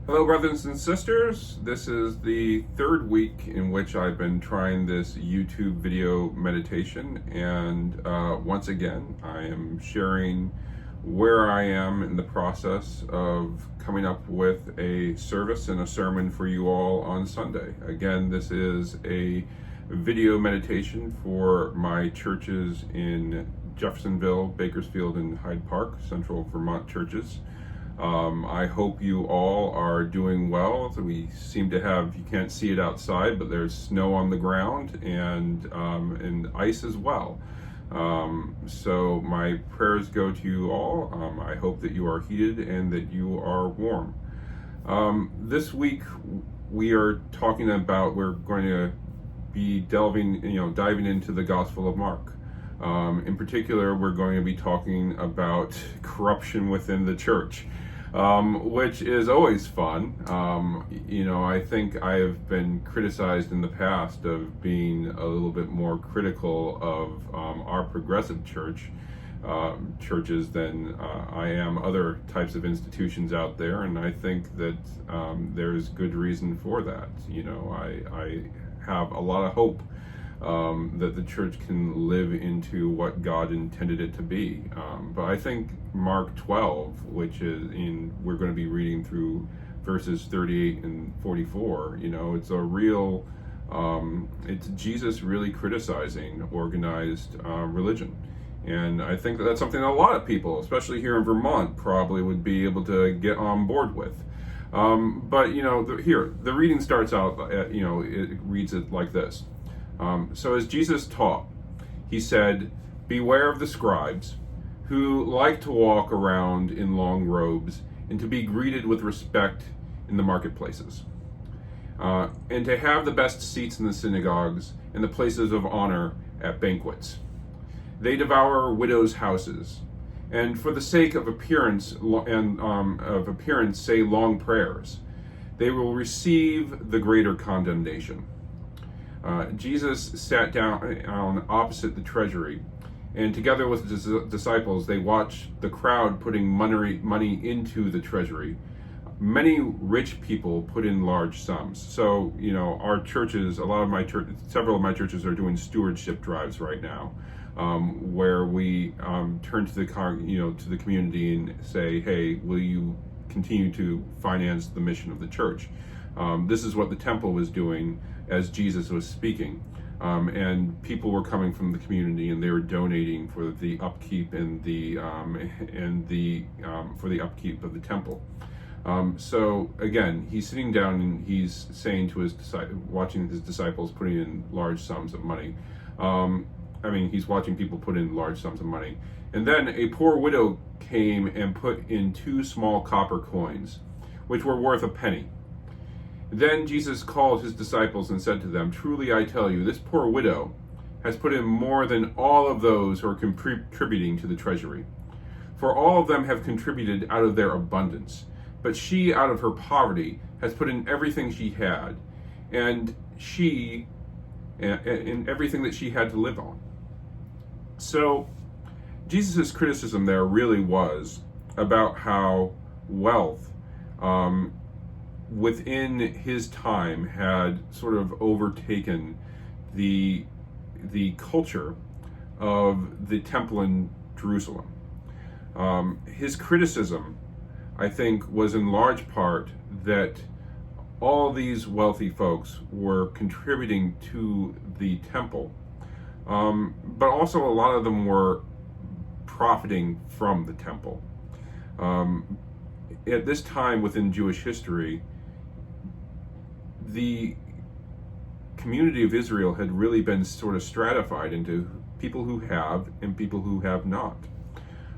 Hello, brothers and sisters. This is the third week in which I've been trying this YouTube video meditation, and once again, I am sharing where I am in the process of coming up with a service and a sermon for you all on Sunday. Again, this is a video meditation for my churches in Jeffersonville, Bakersfield, and Hyde Park, Central Vermont churches. I hope you all are doing well. So we seem to have, you can't see it outside, but there's snow on the ground and ice as well. So my prayers go to you all. I hope that you are heated and that you are warm. This week we are talking about, we're going to be diving into the Gospel of Mark. In particular, we're going to be talking about corruption within the church, which is always fun. I think I have been criticized in the past of being a little bit more critical of our progressive churches than I am other types of institutions out there, and I think that there's good reason for that. I have a lot of hope that the church can live into what God intended it to be. But I think Mark 12, which is we're going to be reading through verses 38 and 44, it's Jesus really criticizing organized religion. And I think that's something that a lot of people, especially here in Vermont, probably would be able to get on board with. But the reading starts out, it reads it like this. So as Jesus taught, he said, "Beware of the scribes, who like to walk around in long robes and to be greeted with respect in the marketplaces, and to have the best seats in the synagogues and the places of honor at banquets. They devour widows' houses, and for the sake of appearance say long prayers. They will receive the greater condemnation." Jesus sat down opposite the treasury, and together with his disciples, they watched the crowd putting money into the treasury. Many rich people put in large sums. So, our churches, several of my churches are doing stewardship drives right now, where we turn to the community and say, "Hey, will you continue to finance the mission of the church?" This is what the temple was doing as Jesus was speaking, and people were coming from the community and they were donating for the upkeep and for the upkeep of the temple. So again, he's sitting down and he's saying to watching his disciples putting in large sums of money. He's watching people put in large sums of money. And then a poor widow came and put in 2 small copper coins, which were worth a penny. Then Jesus called his disciples and said to them, "Truly I tell you, this poor widow has put in more than all of those who are contributing to the treasury. For all of them have contributed out of their abundance, but she out of her poverty has put in everything she had, and in everything that she had to live on." So Jesus' criticism there really was about how wealth within his time had sort of overtaken the culture of the temple in Jerusalem. His criticism, I think, was in large part that all these wealthy folks were contributing to the temple, but also a lot of them were profiting from the temple. At this time within Jewish history, the community of Israel had really been sort of stratified into people who have and people who have not.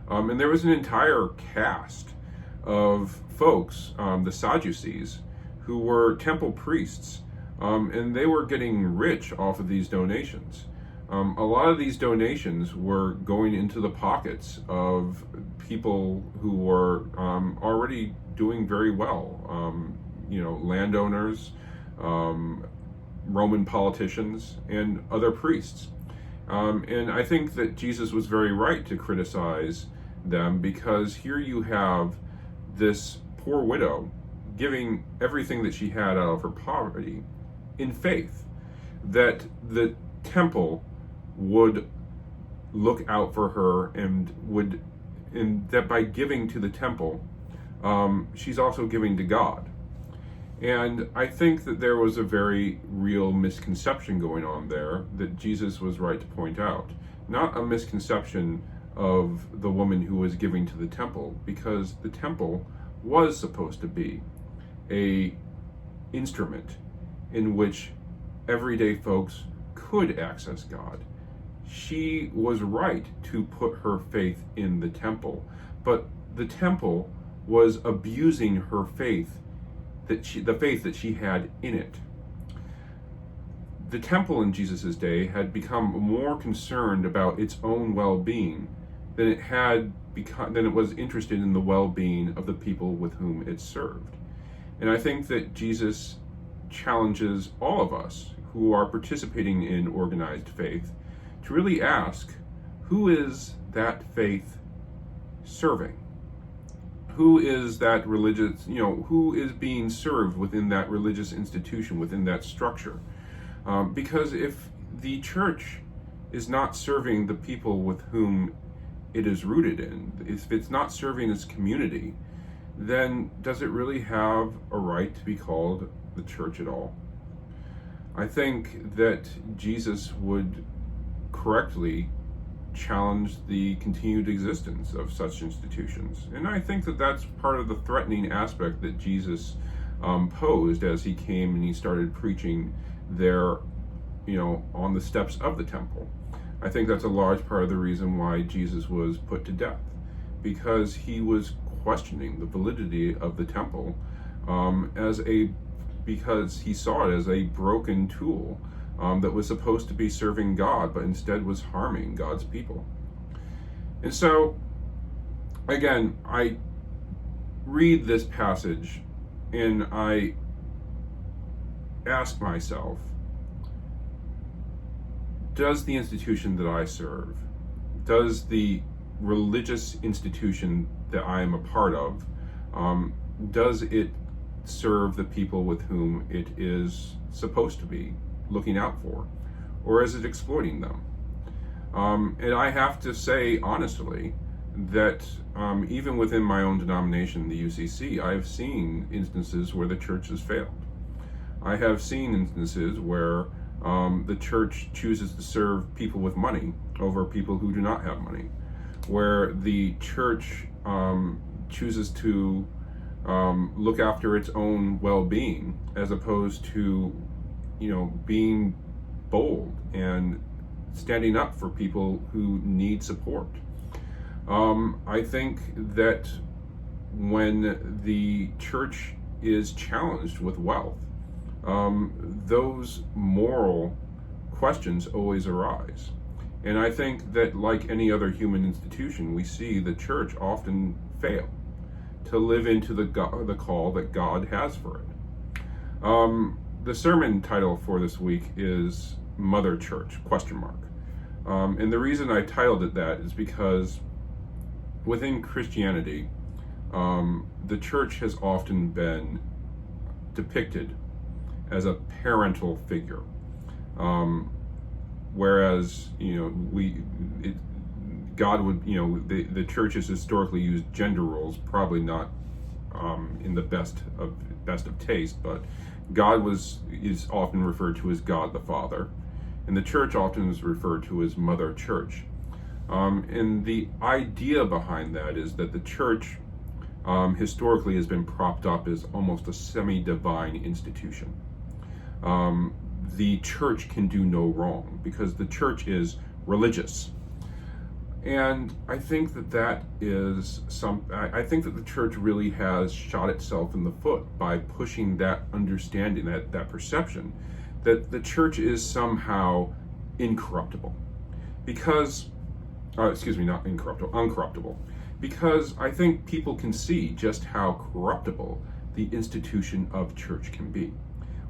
And there was an entire caste of folks, the Sadducees, who were temple priests, and they were getting rich off of these donations. A lot of these donations were going into the pockets of people who were already doing very well, landowners, Roman politicians, and other priests. And I think that Jesus was very right to criticize them, because here you have this poor widow giving everything that she had out of her poverty in faith that the temple would look out for her and that by giving to the temple, she's also giving to God. And I think that there was a very real misconception going on there that Jesus was right to point out. Not a misconception of the woman who was giving to the temple, because the temple was supposed to be a instrument in which everyday folks could access God. She was right to put her faith in the temple, but the temple was abusing her faith, the faith that she had in it. The temple in Jesus' day had become more concerned about its own well-being than it was interested in the well-being of the people with whom it served. And I think that Jesus challenges all of us who are participating in organized faith to really ask, who is that faith serving? Who is that religious, who is being served within that religious institution, within that structure? Because if the church is not serving the people with whom it is rooted in, if it's not serving its community, then does it really have a right to be called the church at all? I think that Jesus would correctly challenge the continued existence of such institutions. And I think that that's part of the threatening aspect that Jesus posed as he came and he started preaching there, on the steps of the temple. I think that's a large part of the reason why Jesus was put to death, because he was questioning the validity of the temple because he saw it as a broken tool that was supposed to be serving God, but instead was harming God's people. And so, again, I read this passage and I ask myself, does the institution that I serve, does the religious institution that I am a part of, does it serve the people with whom it is supposed to be looking out for, or is it exploiting them? And I have to say honestly that even within my own denomination, the UCC, I've seen instances where the church has failed. I have seen instances where the church chooses to serve people with money over people who do not have money, where the church chooses to look after its own well-being as opposed to being bold and standing up for people who need support. I think that when the church is challenged with wealth, those moral questions always arise. And I think that, like any other human institution, we see the church often fail to live into the call that God has for it. The sermon title for this week is Mother Church, ? And the reason I titled it that is because within Christianity, the church has often been depicted as a parental figure, whereas God would, the church has historically used gender roles, probably not in the best of taste, but God is often referred to as God the Father, and the church often is referred to as Mother Church. And the idea behind that is that the church historically has been propped up as almost a semi-divine institution. The church can do no wrong because the church is religious. And I think that I think that the church really has shot itself in the foot by pushing that understanding, that perception that the church is somehow incorruptible. Because, not incorruptible, uncorruptible. Because I think people can see just how corruptible the institution of church can be.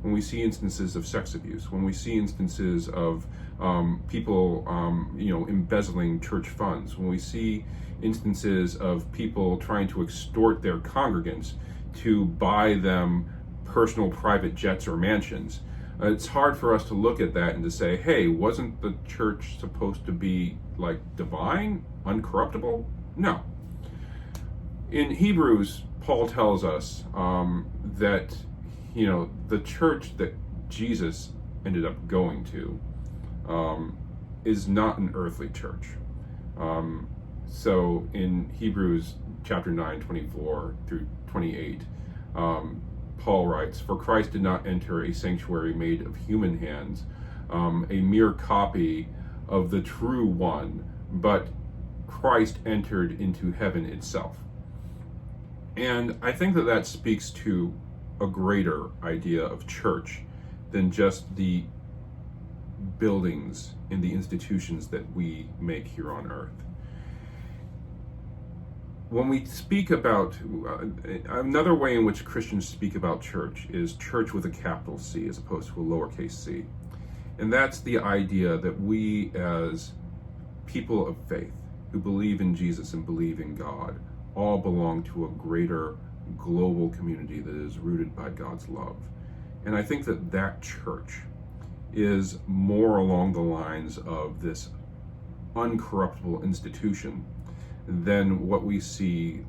When we see instances of sex abuse, when we see instances of people, embezzling church funds, when we see instances of people trying to extort their congregants to buy them personal private jets or mansions. It's hard for us to look at that and to say, hey, wasn't the church supposed to be like divine, uncorruptible? No. In Hebrews, Paul tells us that, the church that Jesus ended up going to is not an earthly church. So in Hebrews chapter 9, 24 through 28, Paul writes, "For Christ did not enter a sanctuary made of human hands, a mere copy of the true one, but Christ entered into heaven itself." And I think that speaks to a greater idea of church than just the buildings and the institutions that we make here on earth. When we speak about, another way in which Christians speak about church is church with a capital C as opposed to a lowercase c. And that's the idea that we as people of faith who believe in Jesus and believe in God all belong to a greater global community that is rooted by God's love. And I think that church is more along the lines of this uncorruptible institution than what we see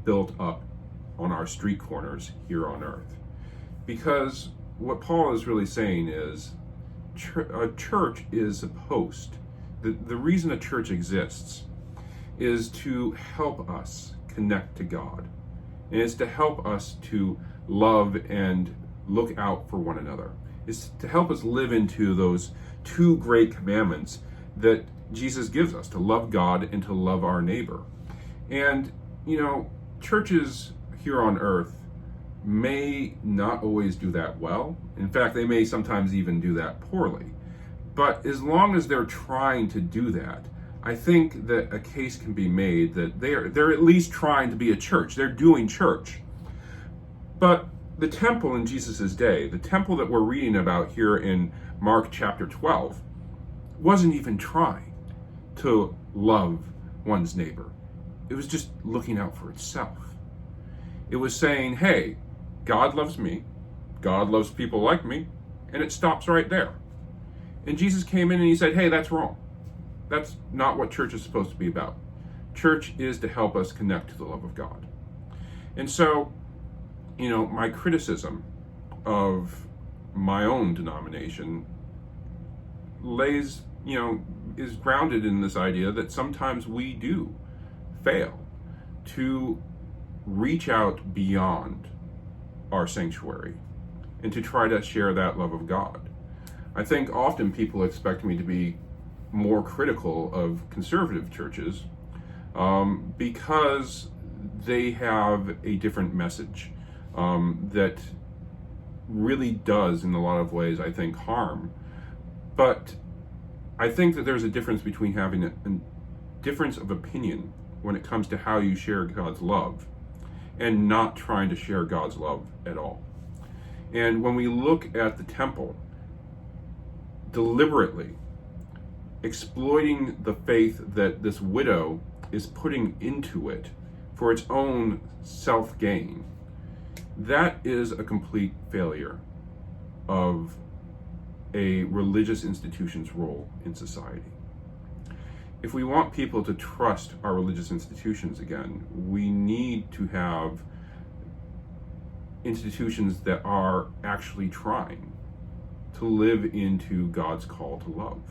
built up on our street corners here on earth. Because what Paul is really saying is a church is a post. The reason a church exists is to help us connect to God. And it's to help us to love and look out for one another. It's to help us live into those two great commandments that Jesus gives us, to love God and to love our neighbor. And, churches here on earth may not always do that well. In fact, they may sometimes even do that poorly. But as long as they're trying to do that, I think that a case can be made that they're at least trying to be a church. They're doing church. But the temple in Jesus' day, the temple that we're reading about here in Mark chapter 12, wasn't even trying to love one's neighbor. It was just looking out for itself. It was saying, hey, God loves me, God loves people like me, and it stops right there. And Jesus came in and he said, hey, that's wrong. That's not what church is supposed to be about. Church is to help us connect to the love of God. And so, my criticism of my own denomination is grounded in this idea that sometimes we do fail to reach out beyond our sanctuary and to try to share that love of God. I think often people expect me to be more critical of conservative churches because they have a different message that really does, in a lot of ways, I think, harm. But I think that there's a difference between having a difference of opinion when it comes to how you share God's love and not trying to share God's love at all. And when we look at the temple, deliberately exploiting the faith that this widow is putting into it for its own self-gain, that is a complete failure of a religious institution's role in society. If we want people to trust our religious institutions again, we need to have institutions that are actually trying to live into God's call to love.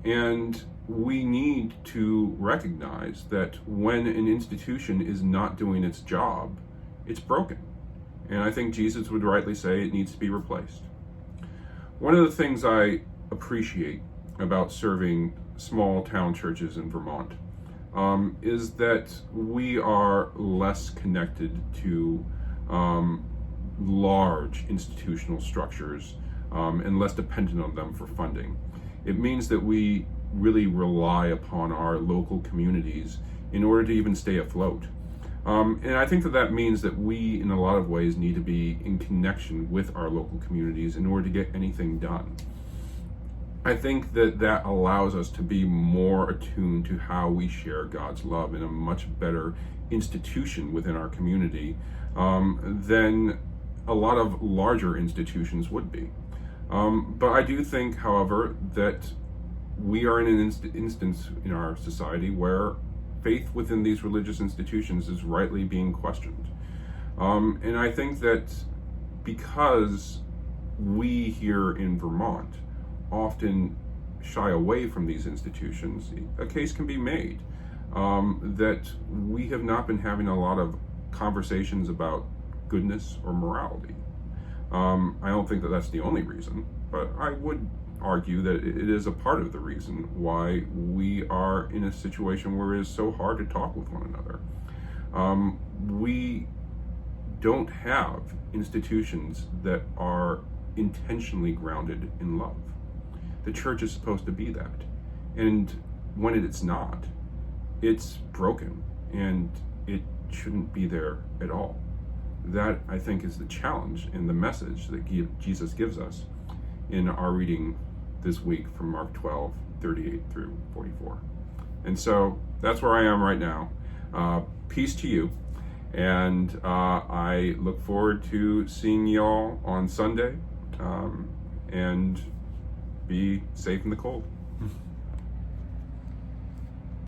And we need to recognize that when an institution is not doing its job, it's broken. And I think Jesus would rightly say it needs to be replaced. One of the things I appreciate about serving small town churches in Vermont is that we are less connected to large institutional structures and less dependent on them for funding. It means that we really rely upon our local communities in order to even stay afloat. And I think that means that we, in a lot of ways, need to be in connection with our local communities in order to get anything done. I think that allows us to be more attuned to how we share God's love in a much better institution within our community than a lot of larger institutions would be. But I do think, however, that we are in an instance in our society where faith within these religious institutions is rightly being questioned. And I think that because we here in Vermont often shy away from these institutions, a case can be made that we have not been having a lot of conversations about goodness or morality. I don't think that that's the only reason, but I would argue that it is a part of the reason why we are in a situation where it is so hard to talk with one another. We don't have institutions that are intentionally grounded in love. The church is supposed to be that. And when it's not, it's broken and it shouldn't be there at all. That, I think, is the challenge and the message that Jesus gives us in our reading this week from Mark 12, 38 through 44. And so that's where I am right now. Peace to you. And I look forward to seeing y'all on Sunday. And be safe in the cold.